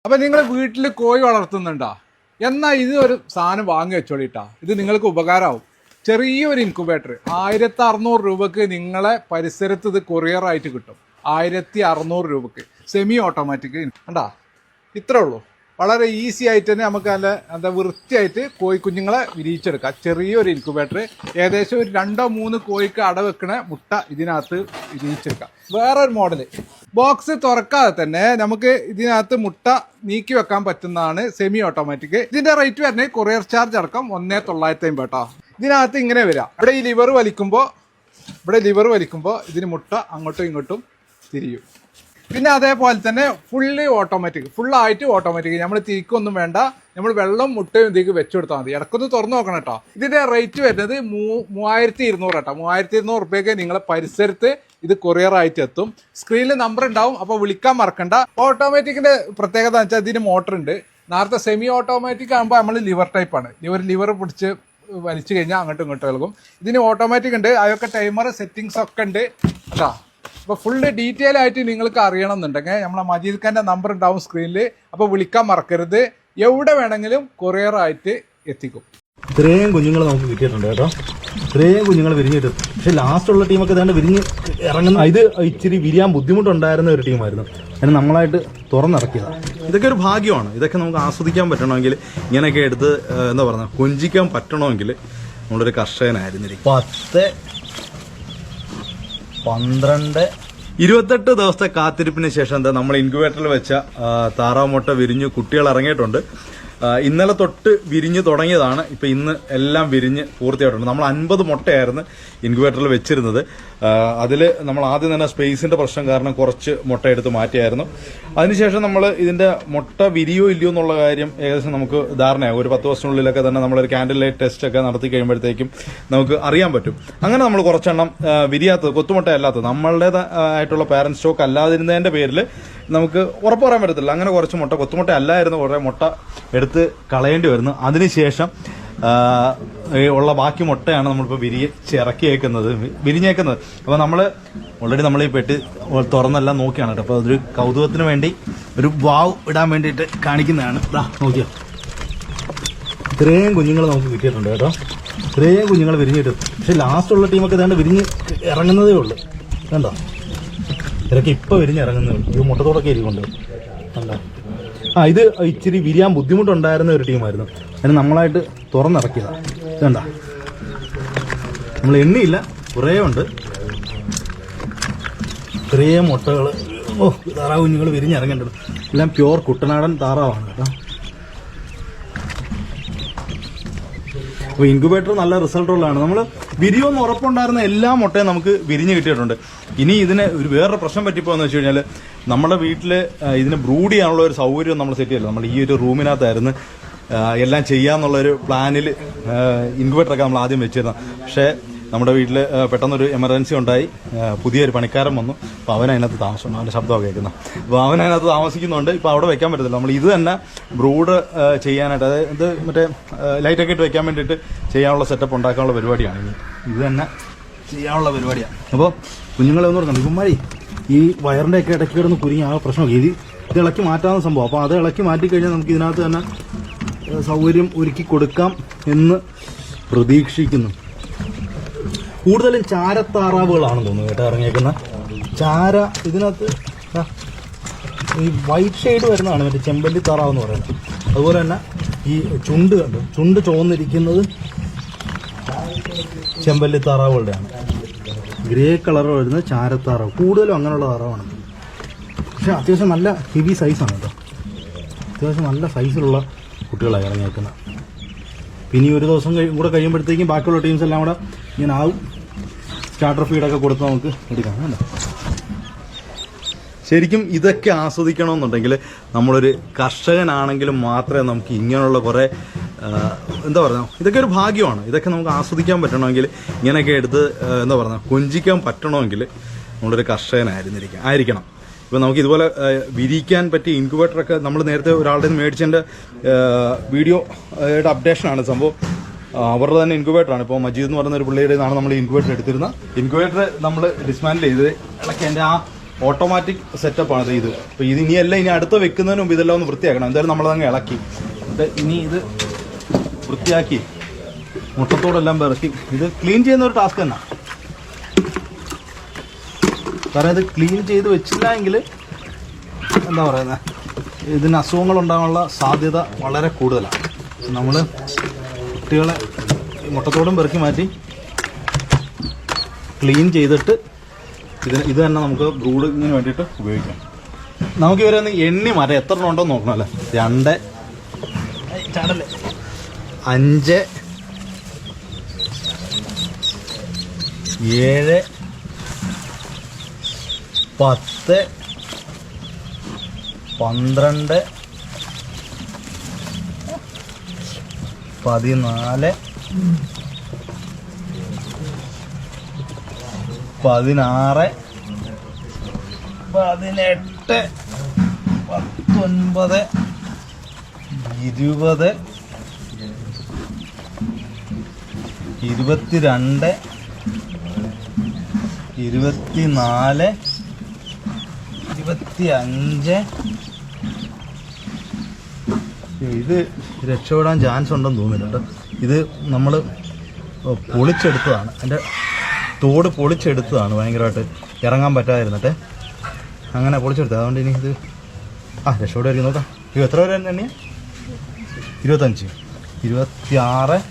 അപ്പം നിങ്ങൾ വീട്ടിൽ കോഴി വളർത്തുന്നുണ്ടോ? എന്നാൽ ഇത് ഒരു സാധനം വാങ്ങി വെച്ചോളിട്ടാ, ഇത് നിങ്ങൾക്ക് ഉപകാരമാവും. ചെറിയൊരു ഇൻക്യുബേറ്റർ 1600 രൂപക്ക് നിങ്ങളെ പരിസരത്ത് ഇത് കൊറിയറായിട്ട് കിട്ടും. 1600 രൂപക്ക് സെമി ഓട്ടോമാറ്റിക് കണ്ടാ, ഇത്രേ ഉള്ളൂ. വളരെ ഈസി ആയിട്ട് തന്നെ നമുക്ക് നല്ല എന്താ വൃത്തിയായിട്ട് കോഴിക്കുഞ്ഞുങ്ങളെ വിരിയിച്ചെടുക്കാം. ചെറിയൊരു ഇൻക്യുബേറ്റർ ഏകദേശം ഒരു 2-3 കോഴിക്ക് അടവെക്കണ മുട്ട ഇതിനകത്ത് വിരിയിച്ചെടുക്കാം. വേറൊരു മോഡല് ബോക്സ് തുറക്കാതെ തന്നെ നമുക്ക് ഇതിനകത്ത് മുട്ട നീക്കി വെക്കാൻ പറ്റുന്നതാണ് സെമി ഓട്ടോമാറ്റിക്. ഇതിന്റെ റേറ്റ് വരുന്നത് കൊറിയർ ചാർജ് അടക്കം 1950 കേട്ടോ. ഇതിനകത്ത് ഇങ്ങനെ വരാം. ഇവിടെ ഈ ലിവർ വലിക്കുമ്പോൾ ഇതിന് മുട്ട അങ്ങോട്ടും ഇങ്ങോട്ടും തിരിയും. പിന്നെ അതേപോലെ തന്നെ ഫുള്ളായിട്ട് ഓട്ടോമാറ്റിക്. നമ്മൾ തിരിക്കൊന്നും വേണ്ട, നമ്മൾ വെള്ളം മുട്ടയും ഇതിലേക്ക് വെച്ചു കൊടുത്താൽ മതി. ഇടക്കൊന്ന് തുറന്നു നോക്കണം കേട്ടോ. ഇതിന്റെ റേറ്റ് വരുന്നത് 3200 കേട്ടോ. 3200 റുപ്യക്ക് നിങ്ങളെ പരിസരത്ത് ഇത് കൊറിയറായിട്ട് എത്തും. സ്ക്രീനിൽ നമ്പർ ഉണ്ടാവും, അപ്പോൾ വിളിക്കാൻ മറക്കണ്ട. ഓട്ടോമാറ്റിക്കിന്റെ പ്രത്യേകത എന്ന് വെച്ചാൽ ഇതിന് മോട്ടർ ഉണ്ട്. നേരത്തെ സെമി ഓട്ടോമാറ്റിക് ആകുമ്പോൾ നമ്മൾ ലിവർ ടൈപ്പാണ്. ലിവർ പിടിച്ച് വലിച്ചു കഴിഞ്ഞാൽ അങ്ങോട്ടും ഇങ്ങോട്ടും നൽകും. ഇതിന് ഓട്ടോമാറ്റിക് ഉണ്ട്, അതൊക്കെ ടൈമർ സെറ്റിങ്സ് ഒക്കെ ഉണ്ട് കേട്ടോ. അപ്പോൾ ഫുള്ള് ഡീറ്റെയിൽ ആയിട്ട് നിങ്ങൾക്ക് അറിയണം എന്നുണ്ടെങ്കിൽ നമ്മളെ മജീദ് ഖാൻ്റെ നമ്പർ ഉണ്ടാവും സ്ക്രീനിൽ, അപ്പോൾ വിളിക്കാൻ മറക്കരുത്. എവിടെ വേണമെങ്കിലും കൊറിയറായിട്ട് എത്തിക്കും. ഇത്രയും കുഞ്ഞുങ്ങൾ നമുക്ക് കിട്ടിയിട്ടുണ്ട് കേട്ടോ. ഇത്രയും കുഞ്ഞുങ്ങൾ വിരിഞ്ഞിട്ട്, പക്ഷെ ലാസ്റ്റുള്ള ടീമൊക്കെ ഏതാണ്ട് വിരിഞ്ഞ് ഇറങ്ങുന്ന, ഇത് ഇച്ചിരി വിരിയാൻ ബുദ്ധിമുട്ടുണ്ടായിരുന്ന ഒരു ടീമായിരുന്നു. അതിന് നമ്മളായിട്ട് തുറന്നിറക്കിയതാണ്. ഇതൊക്കെ ഒരു ഭാഗ്യമാണ്. ഇതൊക്കെ നമുക്ക് ആസ്വദിക്കാൻ പറ്റണമെങ്കിൽ, ഇങ്ങനെയൊക്കെ എടുത്ത് എന്താ പറയുക കൊഞ്ചിക്കാൻ പറ്റണമെങ്കിൽ നമ്മളൊരു കർഷകനായിരുന്നിരിക്കും. 10, 12, 28 ദിവസത്തെ കാത്തിരിപ്പിന് ശേഷം എന്താ നമ്മൾ ഇൻക്യുബേറ്ററിൽ വെച്ച താറാവ് മുട്ട വിരിഞ്ഞു കുട്ടികൾ ഇറങ്ങിയിട്ടുണ്ട്. ഇന്നലെ തൊട്ട് വിരിഞ്ഞ് തുടങ്ങിയതാണ്. ഇപ്പം ഇന്ന് എല്ലാം വിരിഞ്ഞ് പൂർത്തിയായിട്ടുണ്ട്. നമ്മൾ 50 മുട്ടയായിരുന്നു ഇൻക്യുബേറ്ററിൽ വെച്ചിരുന്നത്. അതിൽ നമ്മൾ ആദ്യം തന്നെ സ്പേസിന്റെ പ്രശ്നം കാരണം കുറച്ച് മുട്ട എടുത്ത് മാറ്റിയായിരുന്നു. അതിനുശേഷം നമ്മൾ ഇതിന്റെ മുട്ട വിരിയോ ഇല്ലയോ എന്നുള്ള കാര്യം ഏകദേശം നമുക്ക് ധാരണയാകും. ഒരു 10 ദിവസത്തിനുള്ളിലൊക്കെ തന്നെ നമ്മളൊരു കാൻഡിൽ ലൈറ്റ് ടെസ്റ്റ് ഒക്കെ നടത്തി കഴിയുമ്പോഴത്തേക്കും നമുക്ക് അറിയാൻ പറ്റും. അങ്ങനെ നമ്മൾ കുറച്ചെണ്ണം വിരിയാത്തത്, കൊത്തുമുട്ട അല്ലാത്തത്, നമ്മളുടേതായിട്ടുള്ള പാരന്റ് സ്റ്റോക്ക് അല്ലാതിരുന്നതിന്റെ പേരിൽ നമുക്ക് ഉറപ്പ് പറയാൻ പറ്റത്തില്ല. അങ്ങനെ കുറച്ച് മുട്ട, കൊത്തുമുട്ട അല്ലായിരുന്നു, കുറേ മുട്ട എടുത്ത് കളയേണ്ടി വരുന്നു. അതിനുശേഷം ഉള്ള ബാക്കി മുട്ടയാണ് നമ്മളിപ്പോൾ വിരിഞ്ഞേക്കുന്നത്. അപ്പോൾ ഓൾറെഡി നമ്മൾ ഈ പെട്ടി തുറന്നെല്ലാം നോക്കിയാണ് കേട്ടോ. അപ്പോൾ അതൊരു കൗതുകത്തിന് വേണ്ടി ഒരു വാവ് ഇടാൻ വേണ്ടിയിട്ട് കാണിക്കുന്നതാണ്. നോക്കിയോ, ഇത്രയും കുഞ്ഞുങ്ങൾ നമുക്ക് കിട്ടിയിട്ടുണ്ട് കേട്ടോ. ഇത്രയും കുഞ്ഞുങ്ങൾ വിരിഞ്ഞിട്ട്, പക്ഷെ ലാസ്റ്റുള്ള ടീമൊക്കെ ഏതാണ്ട് വിരിഞ്ഞ് ഇറങ്ങുന്നതേ ഉള്ളൂ. കണ്ടോ, ഇതൊക്കെ ഇപ്പം വിരിഞ്ഞിറങ്ങുന്നേ ഉള്ളൂ. ഇത് മുട്ടത്തോടൊക്കെ ഇരിക്കുന്നുണ്ട് കണ്ടോ. ഇത് ഇച്ചിരി വിരിയാൻ ബുദ്ധിമുട്ടുണ്ടായിരുന്ന ഒരു ടീമായിരുന്നു. അതിന് നമ്മളായിട്ട് തുറന്നിറക്കിയതാണ്. ഇതുണ്ട, നമ്മൾ എണ്ണിയില്ല, കുറേ ഉണ്ട്. ഇത്രയും മുട്ടകൾ, താറാവ് കുഞ്ഞുങ്ങൾ വിരിഞ്ഞിറങ്ങേണ്ടത്. എല്ലാം പ്യോർ കുട്ടനാടൻ താറാവാണ് കേട്ടോ. അപ്പോൾ ഇൻക്യുബേറ്റർ നല്ല റിസൾട്ടുള്ളതാണ്. നമ്മൾ വിരിയോന്ന് ഉറപ്പുണ്ടായിരുന്ന എല്ലാ മുട്ടയും നമുക്ക് വിരിഞ്ഞ് കിട്ടിയിട്ടുണ്ട്. ഇനി ഇതിന് ഒരു വേറൊരു പ്രശ്നം പറ്റിപ്പോയെന്ന് വെച്ച് കഴിഞ്ഞാൽ, നമ്മുടെ വീട്ടിൽ ഇതിന് ബ്രൂഡ് ചെയ്യാനുള്ള ഒരു സൗകര്യം നമ്മൾ സെറ്റ് ചെയ്യില്ല. നമ്മൾ ഈ ഒരു റൂമിനകത്തായിരുന്നു എല്ലാം ചെയ്യാന്നുള്ളൊരു പ്ലാനിൽ ഇൻക്യുബേറ്ററൊക്കെ നമ്മൾ ആദ്യം വെച്ചിരുന്നത്. പക്ഷേ നമ്മുടെ വീട്ടിൽ പെട്ടെന്നൊരു എമർജൻസി ഉണ്ടായി, പുതിയൊരു പണിക്കാരൻ വന്നു. അപ്പോൾ അവനതിനകത്ത് താമസം, അവൻ്റെ ശബ്ദമൊക്കെ കേൾക്കുന്നത്. അപ്പോൾ അവനതിനകത്ത് താമസിക്കുന്നുണ്ട്. ഇപ്പോൾ അവിടെ വെക്കാൻ പറ്റത്തില്ല. നമ്മൾ ഇത് തന്നെ ബ്രൂഡ് ചെയ്യാനായിട്ട്, അതായത് മറ്റേ ലൈറ്റൊക്കെ ഇട്ട് വെക്കാൻ വേണ്ടിയിട്ട് ചെയ്യാനുള്ള സെറ്റപ്പ് ഉണ്ടാക്കാനുള്ള പരിപാടിയാണ്. ഇത് തന്നെ ചെയ്യാനുള്ള പരിപാടിയാണ്. അപ്പോൾ കുഞ്ഞുങ്ങളെ ഒന്ന് പറഞ്ഞാൽ ഇവന്മാരി ഈ വയറിൻ്റെ ഒക്കെ ഇടയ്ക്ക് കിടന്ന് കുരുങ്ങി ആ പ്രശ്നമൊക്കെ ഇത് ഇളക്കി മാറ്റാവുന്ന സംഭവം. അപ്പോൾ അത് ഇളക്കി മാറ്റിക്കഴിഞ്ഞാൽ നമുക്ക് ഇതിനകത്ത് തന്നെ സൗകര്യം ഒരുക്കി കൊടുക്കാം എന്ന് പ്രതീക്ഷിക്കുന്നു. കൂടുതലും ചാരത്താറാവുകളാണെന്ന് തോന്നുന്നു കേട്ടോ ഇറങ്ങിയേക്കുന്ന ചാര. ഇതിനകത്ത് ഈ വൈറ്റ് ഷെയ്ഡ് വരുന്നതാണ് മറ്റേ ചെമ്പല്ലി താറാവ് എന്ന് പറയുന്നത്. അതുപോലെ തന്നെ ഈ ചുണ്ട് കണ്ടു, ചുണ്ട് ചോന്നിരിക്കുന്നത് ചെമ്പല്ലി താറാവുകളുടെയാണ്. ഗ്രേ കളർ വരുന്നത് ചാരത്താറാവ്. കൂടുതലും അങ്ങനെയുള്ള താറാവാണ്. പക്ഷെ അത്യാവശ്യം നല്ല ഹെവി സൈസാണ് കേട്ടോ. അത്യാവശ്യം നല്ല സൈസിലുള്ള കുട്ടികളാണ് ഇറങ്ങിയേക്കുന്നത്. പിന്നെ ഒരു ദിവസം കൂടെ കഴിയുമ്പോഴത്തേക്കും ബാക്കിയുള്ള ടീംസ് എല്ലാം കൂടെ ഇങ്ങനെ ആവും. സ്റ്റാർട്ടർ ഫീഡൊക്കെ കൊടുത്ത് നമുക്ക് എടുക്കാം അല്ലേ. ശരിക്കും ഇതൊക്കെ ആസ്വദിക്കണമെന്നുണ്ടെങ്കിൽ നമ്മളൊരു കർഷകനാണെങ്കിലും മാത്രമേ നമുക്ക് ഇങ്ങനെയുള്ള കുറേ എന്താ പറയുക, ഇതൊക്കെ ഒരു ഭാഗ്യമാണ്. ഇതൊക്കെ നമുക്ക് ആസ്വദിക്കാൻ പറ്റണമെങ്കിൽ, ഇങ്ങനെയൊക്കെ എടുത്ത് എന്താ പറയുക കൊഞ്ചിക്കാൻ പറ്റണമെങ്കിൽ നമ്മളൊരു കർഷകനായിരിക്കണം. ഇപ്പോൾ നമുക്ക് ഇതുപോലെ വിരിക്കാൻ പറ്റിയ ഇൻക്യുബേറ്ററൊക്കെ നമ്മൾ നേരത്തെ ഒരാളുടെ നിന്ന് മേടിച്ചതിൻ്റെ വീഡിയോയുടെ അപ്ഡേഷനാണ് സംഭവം. അവരുടെ തന്നെ ഇൻക്യുബേറ്ററാണ്. ഇപ്പോൾ മജീദ് എന്ന് പറയുന്ന ഒരു പിള്ളേരുടെ നിന്നാണ് നമ്മൾ ഇൻക്യുബേറ്റർ എടുത്തിരുന്നത്. ഇൻക്യുബേറ്റർ നമ്മൾ ഡിസ്മാൻഡിൽ ചെയ്ത് ഇടയ്ക്ക് എൻ്റെ ആ ഓട്ടോമാറ്റിക് സെറ്റപ്പാണ് ഇത്. അപ്പോൾ ഇത് ഇനിയെല്ലാം ഇനി അടുത്ത് വെക്കുന്നതിന് മുമ്പ് ഇതെല്ലാം ഒന്ന് വൃത്തിയാക്കണം. എന്തായാലും നമ്മളതങ്ങ് ഇളക്കി ഇനി ഇത് വൃത്തിയാക്കി മുട്ടത്തോടെല്ലാം പിറക്കി ഇത് ക്ലീൻ ചെയ്യുന്ന ഒരു ടാസ്ക് തന്നെ. കാരണം ഇത് ക്ലീൻ ചെയ്ത് വെച്ചില്ല എങ്കിൽ എന്താ പറയുന്നത്, ഇതിന് അസുഖങ്ങൾ ഉണ്ടാകാനുള്ള സാധ്യത വളരെ കൂടുതലാണ്. നമ്മൾ കുട്ടികളെ മുട്ടത്തോടും പെറുക്കി മാറ്റി ക്ലീൻ ചെയ്തിട്ട് ഇത് തന്നെ നമുക്ക് ബ്രൂഡിങ്ങിന് വേണ്ടിയിട്ട് ഉപയോഗിക്കാം. നമുക്ക് ഇവരെ ഒന്ന് എണ്ണി മാറ്റാം, എത്ര എണ്ണം ഉണ്ടോ നോക്കണം അല്ലേ. 2 5 7 10 12 14 16 18 19 20 22 24 25. ഇത് രക്ഷപ്പെടാൻ ചാൻസ് ഉണ്ടെന്ന് തോന്നുന്നില്ല കേട്ടോ. ഇത് നമ്മൾ പൊളിച്ചെടുത്തതാണ്, അതിൻ്റെ തോട് പൊളിച്ചെടുത്തതാണ്, ഭയങ്കരമായിട്ട് ഇറങ്ങാൻ പറ്റാതിരുന്നിട്ട് അങ്ങനെ പൊളിച്ചെടുത്തത്. അതുകൊണ്ട് ഇനി ഇത് രക്ഷപ്പെടുമായിരിക്കും. നോക്കാം. ഇത് എത്ര വരെ എണ്ണ? 25 26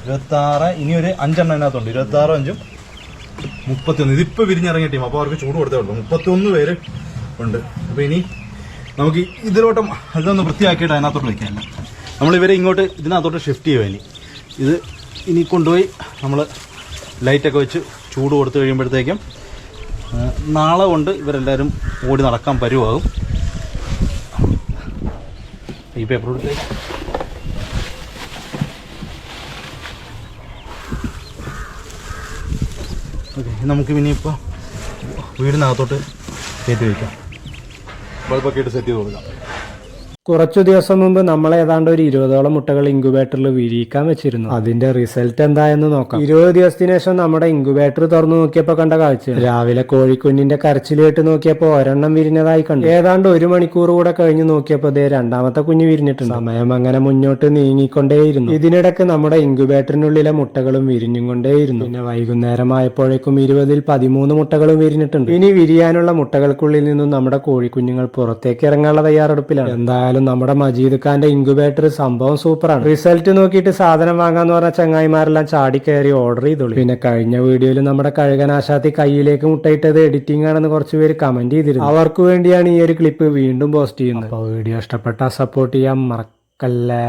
26. ഇനി ഒരു 5 എണ്ണം അതിനകത്തുണ്ട്. 26 5 31. ഇതിപ്പോൾ വിരിഞ്ഞിറങ്ങിയ ടീം, അപ്പോൾ അവർക്ക് ചൂട് കൊടുത്തേ ഉള്ളൂ. 31 പേര് ഉണ്ട്. അപ്പോൾ ഇനി നമുക്ക് ഇതിലോട്ടും ഇതൊന്ന് വൃത്തിയാക്കിയിട്ട് അതിനകത്തോട്ട് വയ്ക്കാനില്ല. നമ്മളിവരെ ഇങ്ങോട്ട് ഇതിനകത്തോട്ട് ഷിഫ്റ്റ് ചെയ്യുക. ഇത് ഇനി കൊണ്ടുപോയി നമ്മൾ ലൈറ്റൊക്കെ വെച്ച് ചൂട് കൊടുത്തു കഴിയുമ്പോഴത്തേക്കും നാളെ കൊണ്ട് ഇവരെല്ലാവരും ഓടി നടക്കാൻ പരുവാകും. ഈ പേപ്പർ കൊടുത്ത് ഓക്കെ. നമുക്ക് ഇനിയിപ്പോൾ വീടിനകത്തോട്ട് കയറ്റി വയ്ക്കാം. ബൾബൊക്കെ ഇട്ട് സെറ്റ് ചെയ്ത് കൊടുക്കാം. കുറച്ചു ദിവസം മുമ്പ് നമ്മൾ ഏതാണ്ട് ഒരു 20ഓളം മുട്ടകൾ ഇൻക്യുബേറ്ററിൽ വിരിയിക്കാൻ വെച്ചിരുന്നു. അതിന്റെ റിസൾട്ട് എന്തായെന്ന് നോക്കാം. 20 ദിവസത്തിന് ശേഷം നമ്മുടെ ഇൻക്യുബേറ്റർ തുറന്നു നോക്കിയപ്പോൾ കണ്ട കാഴ്ച, രാവിലെ കോഴിക്കുഞ്ഞിന്റെ കരച്ചിൽ കേട്ട് നോക്കിയപ്പോൾ ഒരെണ്ണം വിരിഞ്ഞതായി കണ്ടു. ഏതാണ്ട് 1 മണിക്കൂർ കൂടെ കഴിഞ്ഞ് നോക്കിയപ്പോൾ ദേ രണ്ടാമത്തെ കുഞ്ഞ് വിരിഞ്ഞിട്ടുണ്ട്. സമയം അങ്ങനെ മുന്നോട്ട് നീങ്ങിക്കൊണ്ടേയിരുന്നു. ഇതിനിടയ്ക്ക് നമ്മുടെ ഇൻക്യുബേറ്ററിനുള്ളിലെ മുട്ടകളും വിരിഞ്ഞും കൊണ്ടേയിരുന്നു. പിന്നെ വൈകുന്നേരമായപ്പോഴേക്കും 20ൽ 13 മുട്ടകളും വിരിഞ്ഞിട്ടുണ്ട്. ഇനി വിരിയാനുള്ള മുട്ടകൾക്കുള്ളിൽ നിന്നും നമ്മുടെ കോഴിക്കുഞ്ഞുങ്ങൾ പുറത്തേക്ക് ഇറങ്ങാനുള്ള തയ്യാറെടുപ്പിലാണ്. എന്തായാലും നമ്മുടെ മജീദ് ഖാന്റെ ഇൻക്യുബേറ്റർ സംഭവം സൂപ്പറാണ്. റിസൾട്ട് നോക്കിയിട്ട് സാധനം വാങ്ങാന്ന് പറഞ്ഞ ചങ്ങായിമാരെല്ലാം ചാടി കയറി ഓർഡർ ചെയ്തോളൂ. പിന്നെ കഴിഞ്ഞ വീഡിയോയിൽ നമ്മുടെ കഴുകനാശാത്തി കയ്യിലേക്ക് മുട്ടയിട്ടത് എഡിറ്റിംഗ് ആണെന്ന് കുറച്ചുപേര് കമന്റ് ചെയ്തിരുന്നു. അവർക്ക് വേണ്ടിയാണ് ഈ ഒരു ക്ലിപ്പ് വീണ്ടും പോസ്റ്റ് ചെയ്യുന്നത്. അപ്പോൾ വീഡിയോ ഇഷ്ടപ്പെട്ടാൽ സപ്പോർട്ട് ചെയ്യാൻ മറക്കല്ലേ.